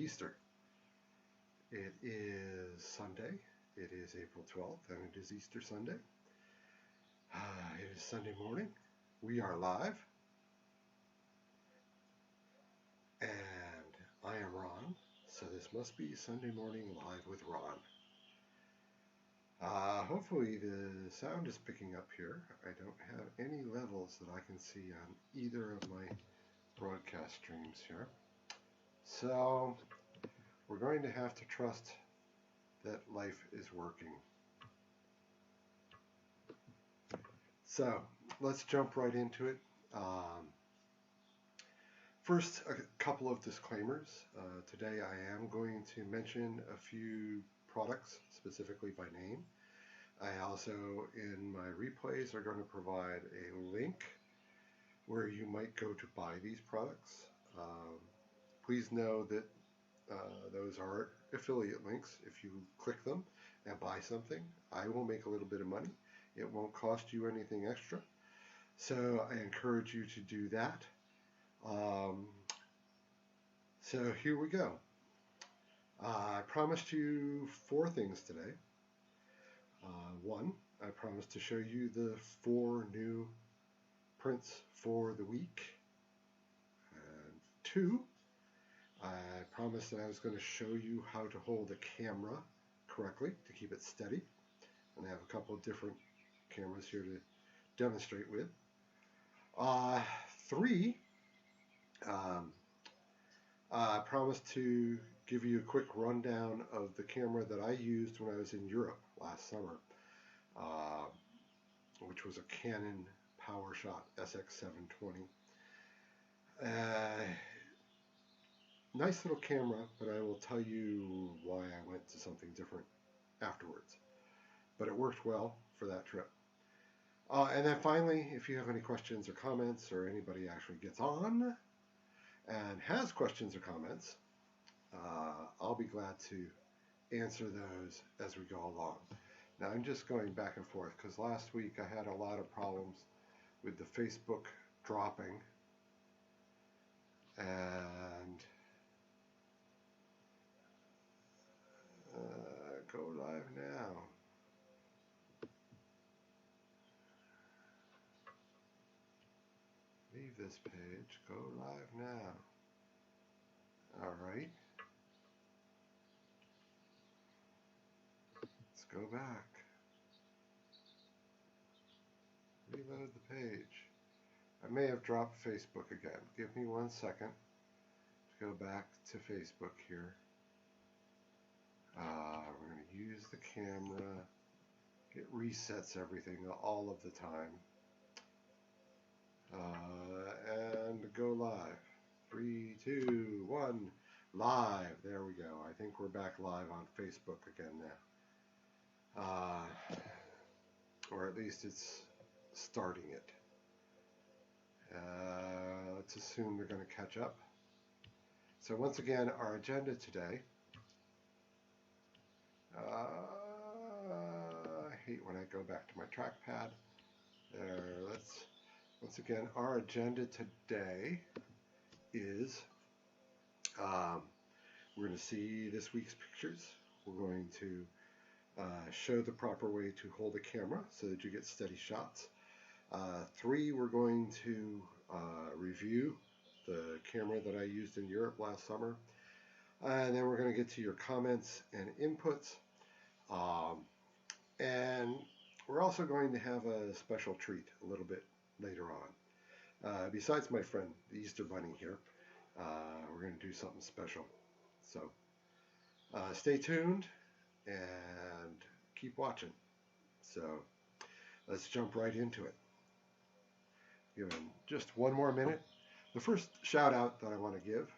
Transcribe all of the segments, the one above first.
Easter. It is Sunday. It is April 12th, and it is Easter Sunday. It is Sunday morning. We are live. And I am Ron, so this must be Sunday morning live with Ron. Hopefully the sound is picking up here. I don't have any levels that I can see on either of my broadcast streams here. So we're going to have to trust that life is working. So let's jump right into it. First, a couple of disclaimers. Today I am going to mention a few products specifically by name. I also, in my replays, are going to provide a link where you might go to buy these products. Please know that those are affiliate links. If you click them and buy something, I will make a little bit of money. It won't cost you anything extra. So I encourage you to do that. So here we go. I promised you 4 things today. 1, I promised to show you the 4 new prints for the week. And 2, I promised that I was going to show you how to hold a camera correctly to keep it steady. And I have a couple of different cameras here to demonstrate with. 3, I promised to give you a quick rundown of the camera that I used when I was in Europe last summer, which was a Canon PowerShot SX720. Nice little camera, but I will tell you why I went to something different afterwards. But it worked well for that trip. And then finally, if you have any questions or comments, or anybody actually gets on and has questions or comments, I'll be glad to answer those as we go along. Now I'm just going back and forth because last week I had a lot of problems with the Facebook dropping, and go live now. Leave this page, go live now. Alright. Let's go back. Reload the page. I may have dropped Facebook again. Give me 1 second to go back to Facebook here. We're going to use the camera. It resets everything all of the time. And go live. 3, 2, 1, live. There we go. I think we're back live on Facebook again now. Or at least it's starting it. Let's assume they're going to catch up. So once again, our agenda today. I hate when I go back to my trackpad. Once again, our agenda today is we're going to see this week's pictures. We're going to show the proper way to hold a camera so that you get steady shots. 3, we're going to review the camera that I used in Europe last summer. And then we're going to get to your comments and inputs. And we're also going to have a special treat a little bit later on. Besides my friend, the Easter Bunny here, we're going to do something special. So stay tuned and keep watching. So let's jump right into it. Give them just 1 more minute. The first shout out that I want to give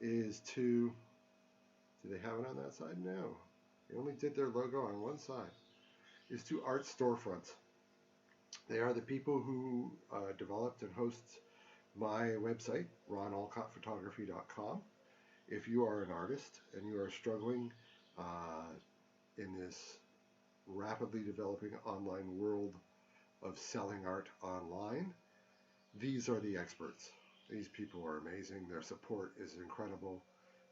is to, do they have it on that side? No. They only did their logo on one side. Is to Art Storefronts. They are the people who developed and hosts my website, ronalcottphotography.com. If you are an artist and you are struggling in this rapidly developing online world of selling art online, these are the experts. These people are amazing. Their support is incredible.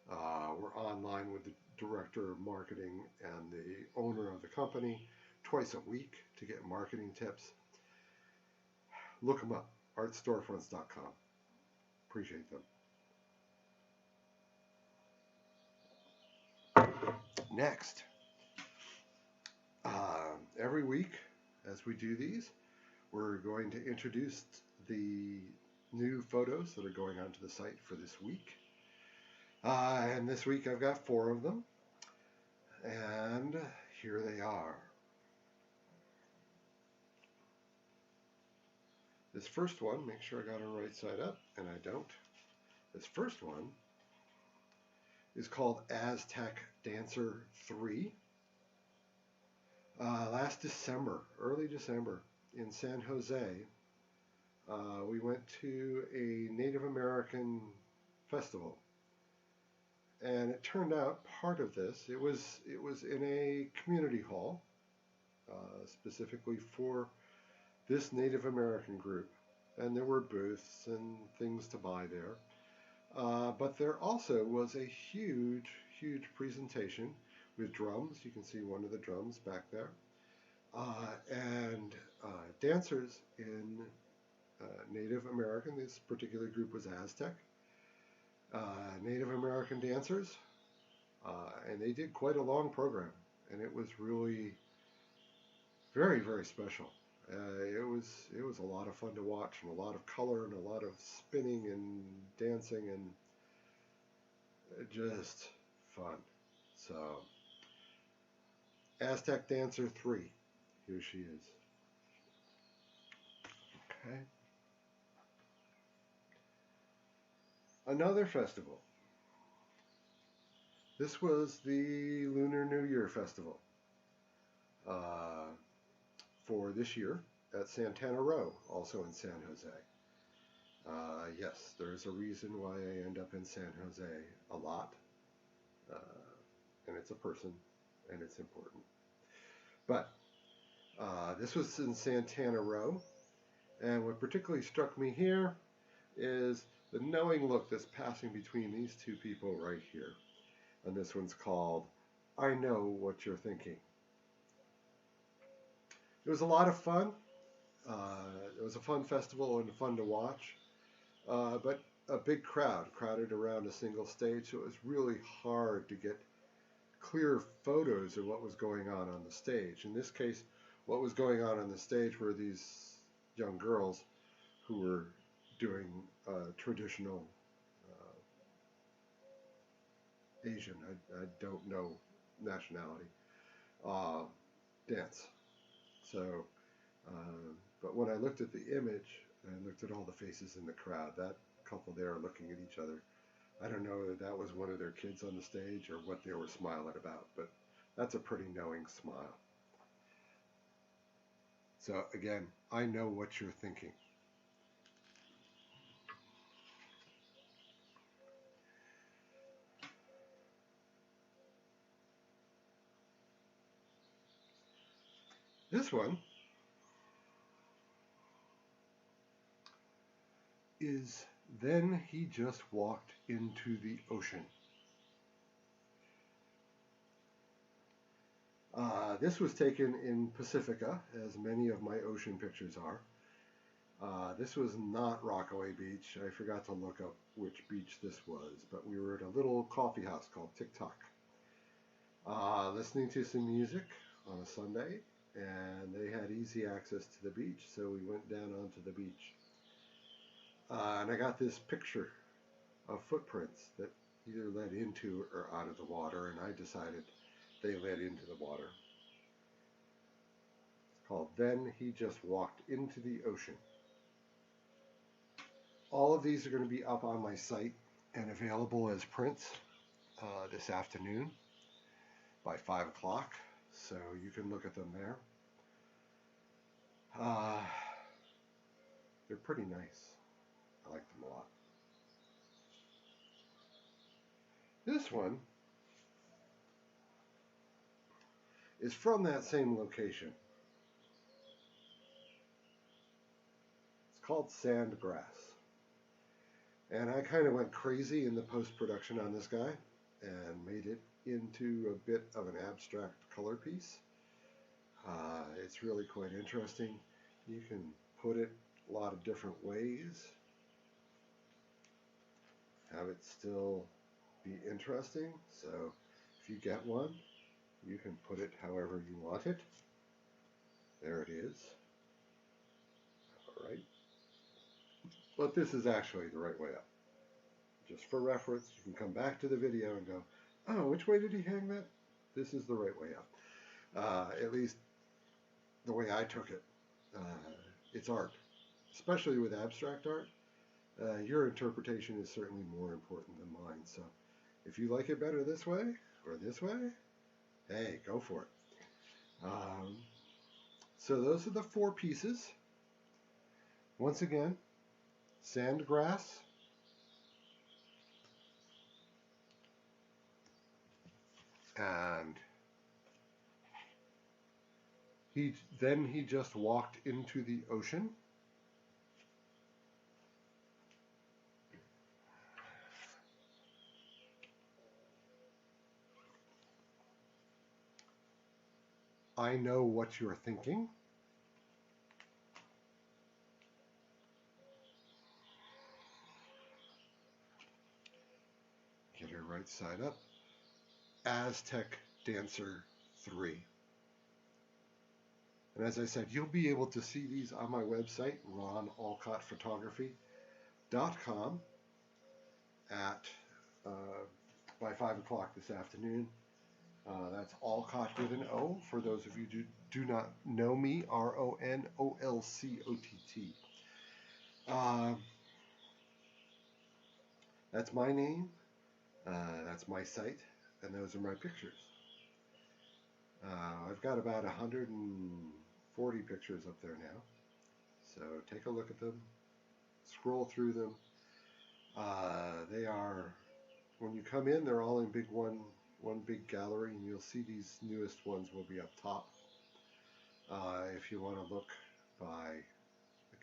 We're online with the director of marketing and the owner of the company twice a week to get marketing tips. Look them up, artstorefronts.com. Appreciate them. Next, every week as we do these, we're going to introduce the new photos that are going onto the site for this week. And this week I've got 4 of them. And here they are. This first one, make sure I got it right side up, and I don't. This first one is called Aztec Dancer 3. Last December, early December, in San Jose, we went to a Native American festival. And it turned out part of this, it was in a community hall, specifically for this Native American group, and there were booths and things to buy there. But there also was a huge presentation with drums. You can see one of the drums back there, and dancers in Native American. This particular group was Aztec. Native American dancers, and they did quite a long program, and it was really very special. It was a lot of fun to watch, and a lot of color, and a lot of spinning and dancing, and just fun. So, Aztec Dancer 3, here she is. Okay. Another festival. This was the Lunar New Year Festival for this year at Santana Row, also in San Jose. Yes, there's a reason why I end up in San Jose a lot, and it's a person, and it's important. But this was in Santana Row, and what particularly struck me here is the knowing look that's passing between these two people right here. And this one's called I Know What You're Thinking. It was a lot of fun. It was a fun festival and fun to watch. But a big crowded around a single stage, so it was really hard to get clear photos of what was going on the stage. In this case, what was going on the stage were these young girls who were doing traditional Asian, I don't know nationality, dance. So, but when I looked at the image, and I looked at all the faces in the crowd, that couple there looking at each other, I don't know if that was one of their kids on the stage or what they were smiling about, but that's a pretty knowing smile. So again, I know what you're thinking. This one is Then He Just Walked Into the Ocean. This was taken in Pacifica, as many of my ocean pictures are. This was not Rockaway Beach. I forgot to look up which beach this was, but we were at a little coffee house called TikTok, listening to some music on a Sunday, and they had easy access to the beach, so we went down onto the beach. And I got this picture of footprints that either led into or out of the water, and I decided they led into the water. It's called Then He Just Walked Into the Ocean. All of these are going to be up on my site and available as prints this afternoon by 5 o'clock, so you can look at them there. They're pretty nice. I like them a lot. This one is from that same location. It's called Sandgrass. And I kind of went crazy in the post-production on this guy. and made it into a bit of an abstract color piece. It's really quite interesting. You can put it a lot of different ways, have it still be interesting. So if you get one, you can put it however you want it. There it is. All right. But this is actually the right way up. Just for reference, you can come back to the video and go, oh, which way did he hang that? This is the right way up. At least the way I took it. It's art, especially with abstract art. Your interpretation is certainly more important than mine. So if you like it better this way or this way, hey, go for it. So those are the 4 pieces. Once again, sandgrass, and he just walked into the ocean. I know what you're thinking. Get her right side up. Aztec Dancer 3. And as I said, you'll be able to see these on my website, ronalcottphotography.com, at by 5 o'clock this afternoon. That's Alcott with an O, for those of you who do not know me, RONOLCOTT. That's my name, that's my site, and those are my pictures. I've got about 140 pictures up there now, so take a look at them, scroll through them. They are, when you come in, they're all in one big gallery, and you'll see these newest ones will be up top. If you want to look by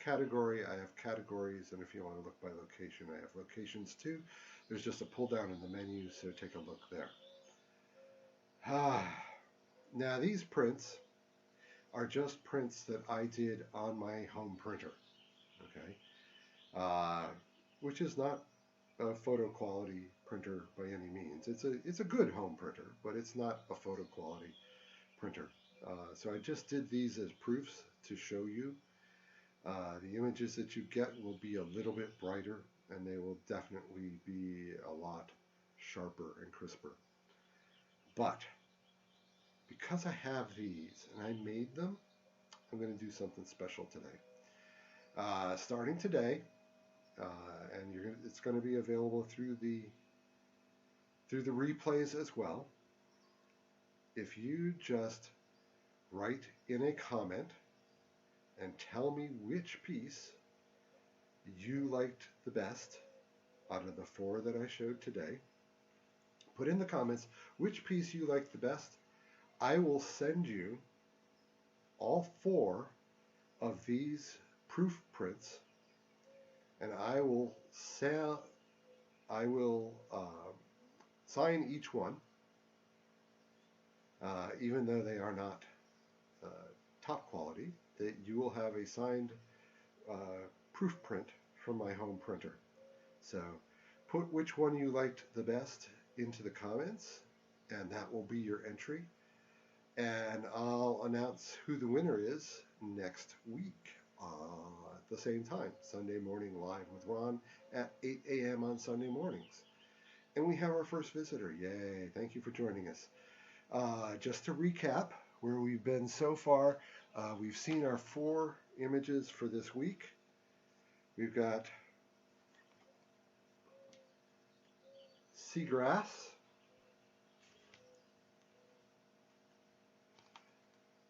category, I have categories, and if you want to look by location, I have locations too. There's just a pull down in the menu, so take a look there. Now these prints are just prints that I did on my home printer, okay, which is not a photo quality printer by any means. It's a good home printer, but it's not a photo quality printer. So I just did these as proofs to show you. The images that you get will be a little bit brighter, and they will definitely be a lot sharper and crisper. But because I have these and I made them, I'm going to do something special today. Starting today, and it's going to be available through the replays as well. If you just write in a comment and tell me which piece you liked the best out of the 4 that I showed today, put in the comments which piece you liked the best. I will send you all 4 of these proof prints, and I will sign each one, even though they are not top quality. That you will have a signed proof print from my home printer. So put which one you liked the best into the comments, and that will be your entry. And I'll announce who the winner is next week at the same time, Sunday morning live with Ron at 8 a.m. on Sunday mornings. And we have our first visitor. Yay, thank you for joining us. Just to recap where we've been so far, we've seen our 4 images for this week. We've got seagrass,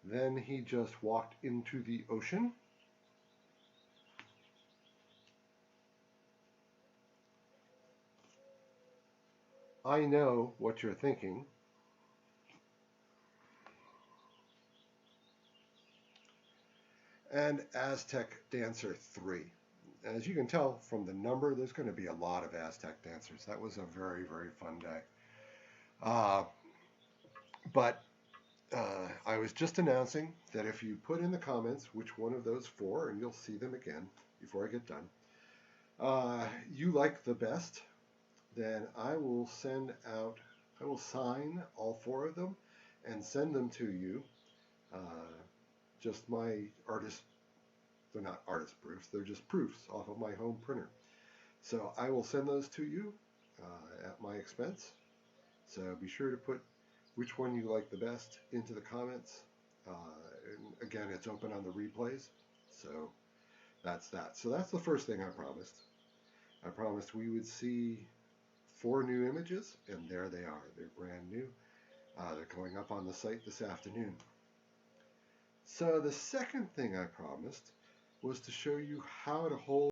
then he just walked into the ocean, I know what you're thinking, and Aztec Dancer 3. As you can tell from the number, there's going to be a lot of Aztec dancers. That was a very, very fun day. Uh, but I was just announcing that if you put in the comments which one of those four, and you'll see them again before I get done, you like the best, then I will sign all four of them and send them to you. Just my artist, they're not artist proofs, they're just proofs off of my home printer. So I will send those to you at my expense. So be sure to put which one you like the best into the comments. And again, it's open on the replays. So that's that. So that's the first thing I promised. I promised we would see four new images, and there they are. They're brand new. They're going up on the site this afternoon. So the second thing I promised was to show you how to hold